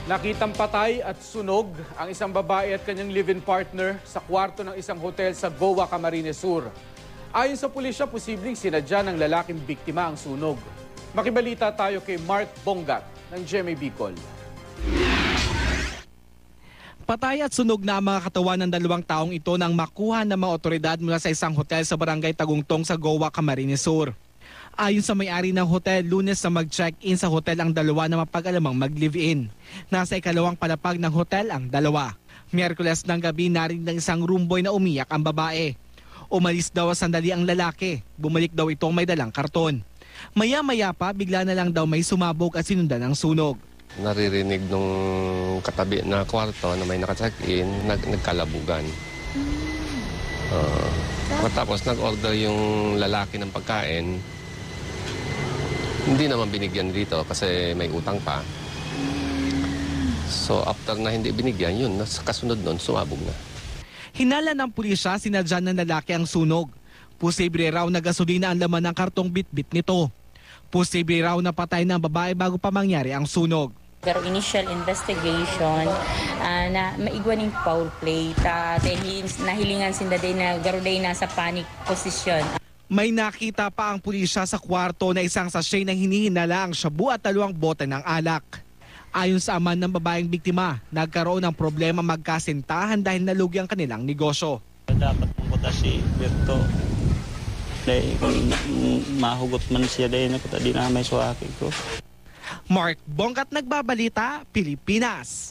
Nakitang patay at sunog ang isang babae at kanyang live-in partner sa kwarto ng isang hotel sa Goa, Camarines Sur. Ayon sa pulisya, posibleng sinadya ng lalaking biktima ang sunog. Makibalita tayo kay Mark Bongat ng GMA Bicol. Patay at sunog na ang mga katawan ng dalawang taong ito nang makuha ng mga otoridad mula sa isang hotel sa barangay Tagungtong sa Goa, Camarines Sur. Ayon sa may-ari ng hotel, Lunes na mag-check-in sa hotel ang dalawa na mapag-alamang mag-live-in. Nasa ikalawang palapag ng hotel ang dalawa. Miyerkules ng gabi narinig ng isang roomboy na umiyak ang babae. Umalis daw sandali ang lalaki. Bumalik daw itong may dalang karton. Maya-maya pa, bigla na lang daw may sumabog at sinundan ng sunog. Naririnig nung katabi na kwarto na may naka-check-in, nagkalabugan. Matapos nag-order yung lalaki ng pagkain, hindi naman binigyan dito kasi may utang pa. So after na hindi binigyan, yun, kasunod nun, sumabog na. Hinala ng pulisya, sinadya ng lalaki ang sunog. Posible raw na gasolina ang laman ng kartong bitbit nito. Posible raw na patay ng babae bago pa mangyari ang sunog. Pero initial investigation na maigwan ng foul play dahil nahilingan sinda din na garuday na sa panic position. May nakita pa ang pulisya sa kwarto na isang sachet ng hinihinala ang shabu at 2 bote ng alak. Ayon sa ama ng babaeng biktima, nagkaroon ng problema magkasintahan dahil nalugi ang kanilang negosyo. Dapat pumunta si Berto. Dahil kung mahugot man siya dahil na may suwaki ko. Mark Bongat, nagbabalita, Pilipinas.